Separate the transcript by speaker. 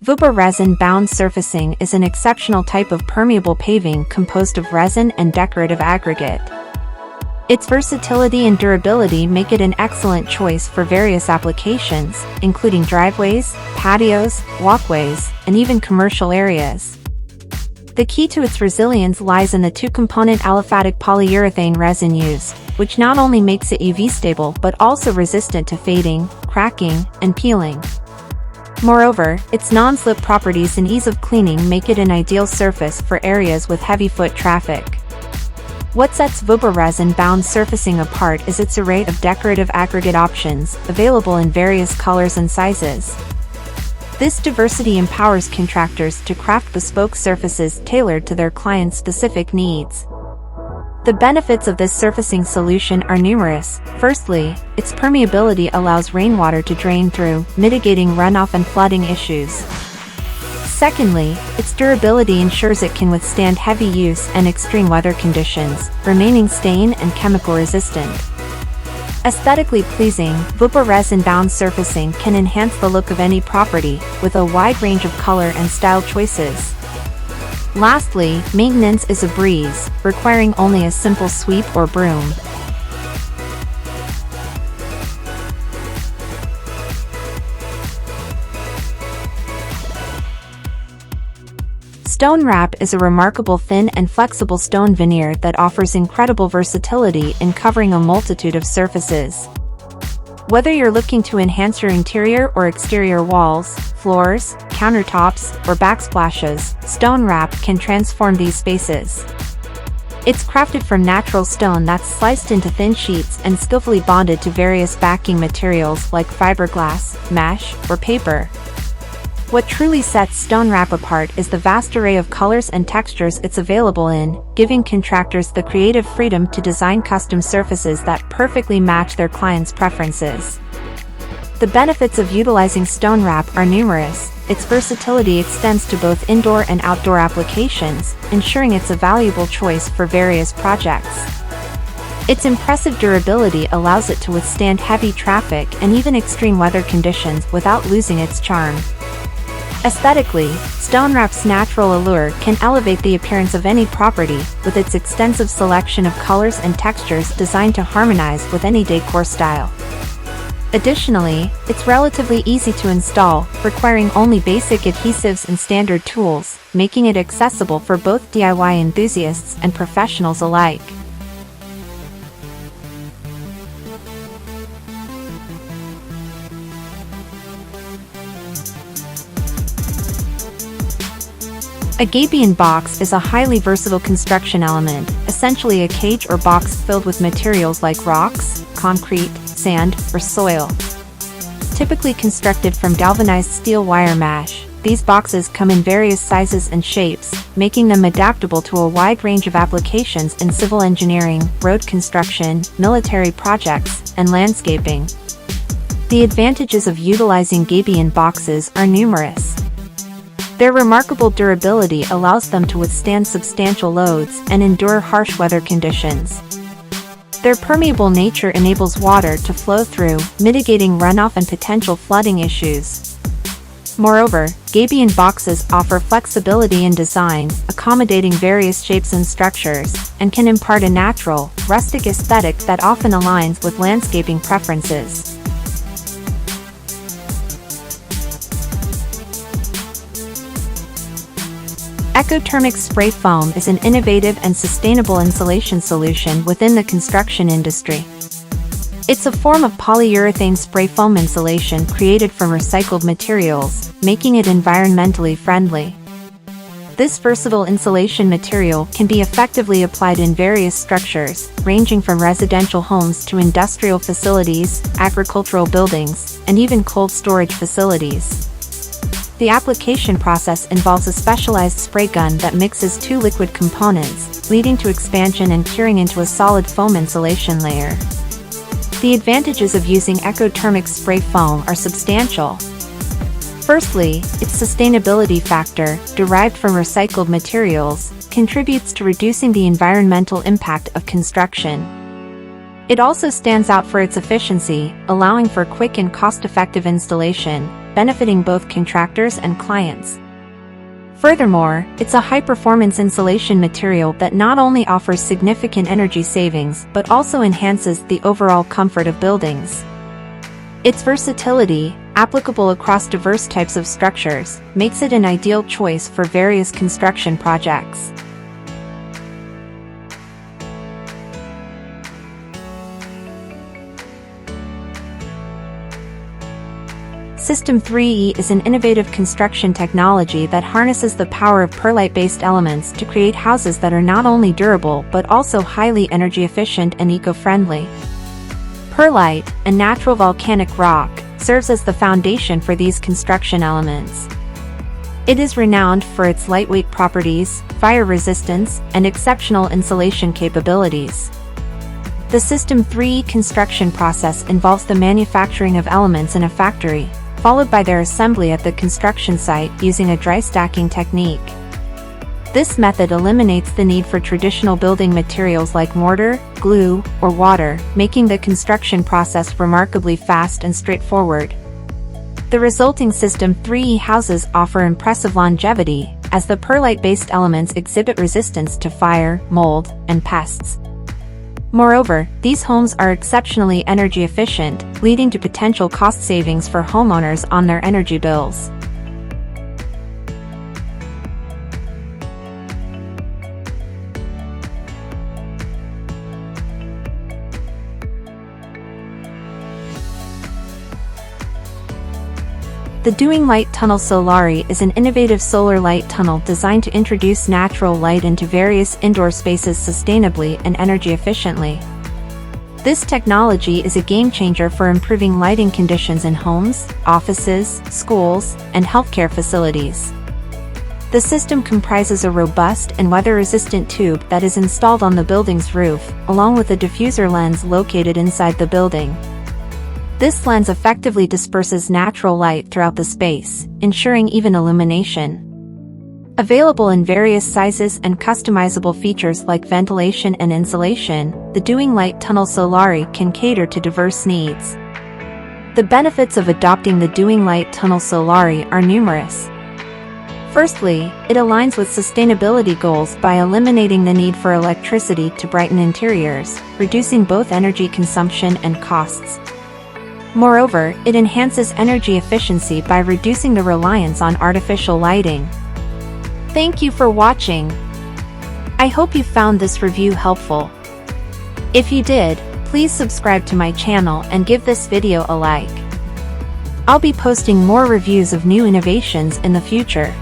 Speaker 1: Vuba resin-bound surfacing is an exceptional type of permeable paving composed of resin and decorative aggregate. Its versatility and durability make it an excellent choice for various applications, including driveways, patios, walkways, and even commercial areas. The key to its resilience lies in the two-component aliphatic polyurethane resin used, which not only makes it UV stable but also resistant to fading, cracking, and peeling. Moreover, its non-slip properties and ease of cleaning make it an ideal surface for areas with heavy foot traffic. What sets Vuba resin-bound surfacing apart is its array of decorative aggregate options, available in various colors and sizes. This diversity empowers contractors to craft bespoke surfaces tailored to their clients' specific needs. The benefits of this surfacing solution are numerous. Firstly, its permeability allows rainwater to drain through, mitigating runoff and flooding issues. Secondly, its durability ensures it can withstand heavy use and extreme weather conditions, remaining stain and chemical resistant. Aesthetically pleasing, Vuba resin-bound surfacing can enhance the look of any property, with a wide range of color and style choices. Lastly, maintenance is a breeze, requiring only a simple sweep or broom. Stonewrap is a remarkable thin and flexible stone veneer that offers incredible versatility in covering a multitude of surfaces. Whether you're looking to enhance your interior or exterior walls, floors, countertops, or backsplashes, Stonewrap can transform these spaces. It's crafted from natural stone that's sliced into thin sheets and skillfully bonded to various backing materials like fiberglass, mesh, or paper. What truly sets Stonewrap apart is the vast array of colors and textures it's available in, giving contractors the creative freedom to design custom surfaces that perfectly match their clients' preferences. The benefits of utilizing Stonewrap are numerous. Its versatility extends to both indoor and outdoor applications, ensuring it's a valuable choice for various projects. Its impressive durability allows it to withstand heavy traffic and even extreme weather conditions without losing its charm. Aesthetically, Stonewrap's natural allure can elevate the appearance of any property, with its extensive selection of colors and textures designed to harmonize with any decor style. Additionally, it's relatively easy to install, requiring only basic adhesives and standard tools, making it accessible for both DIY enthusiasts and professionals alike. A Gabion box is a highly versatile construction element, essentially a cage or box filled with materials like rocks, concrete, sand, or soil. Typically constructed from galvanized steel wire mesh, these boxes come in various sizes and shapes, making them adaptable to a wide range of applications in civil engineering, road construction, military projects, and landscaping. The advantages of utilizing Gabion boxes are numerous. Their remarkable durability allows them to withstand substantial loads and endure harsh weather conditions. Their permeable nature enables water to flow through, mitigating runoff and potential flooding issues. Moreover, Gabion boxes offer flexibility in design, accommodating various shapes and structures, and can impart a natural, rustic aesthetic that often aligns with landscaping preferences. Ecotermix spray foam is an innovative and sustainable insulation solution within the construction industry. It's a form of polyurethane spray foam insulation created from recycled materials, making it environmentally friendly. This versatile insulation material can be effectively applied in various structures, ranging from residential homes to industrial facilities, agricultural buildings, and even cold storage facilities. The application process involves a specialized spray gun that mixes two liquid components, leading to expansion and curing into a solid foam insulation layer. The advantages of using Ecotermix spray foam are substantial. Firstly, its sustainability factor, derived from recycled materials, contributes to reducing the environmental impact of construction. It also stands out for its efficiency, allowing for quick and cost-effective installation, benefiting both contractors and clients. Furthermore, it's a high-performance insulation material that not only offers significant energy savings but also enhances the overall comfort of buildings. Its versatility, applicable across diverse types of structures, makes it an ideal choice for various construction projects. System 3E is an innovative construction technology that harnesses the power of perlite-based elements to create houses that are not only durable but also highly energy efficient and eco-friendly. Perlite, a natural volcanic rock, serves as the foundation for these construction elements. It is renowned for its lightweight properties, fire resistance, and exceptional insulation capabilities. The System 3E construction process involves the manufacturing of elements in a factory, followed by their assembly at the construction site using a dry stacking technique. This method eliminates the need for traditional building materials like mortar, glue, or water, making the construction process remarkably fast and straightforward. The resulting System 3E houses offer impressive longevity, as the perlite-based elements exhibit resistance to fire, mold, and pests. Moreover, these homes are exceptionally energy efficient, leading to potential cost savings for homeowners on their energy bills. The Doinglight Tunnel Solare is an innovative solar light tunnel designed to introduce natural light into various indoor spaces sustainably and energy efficiently. This technology is a game-changer for improving lighting conditions in homes, offices, schools, and healthcare facilities. The system comprises a robust and weather-resistant tube that is installed on the building's roof, along with a diffuser lens located inside the building. This lens effectively disperses natural light throughout the space, ensuring even illumination. Available in various sizes and customizable features like ventilation and insulation, the Doinglight Tunnel Solare can cater to diverse needs. The benefits of adopting the Doinglight Tunnel Solare are numerous. Firstly, it aligns with sustainability goals by eliminating the need for electricity to brighten interiors, reducing both energy consumption and costs. Moreover, it enhances energy efficiency by reducing the reliance on artificial lighting. Thank you for watching. I hope you found this review helpful. If you did, please subscribe to my channel and give this video a like. I'll be posting more reviews of new innovations in the future.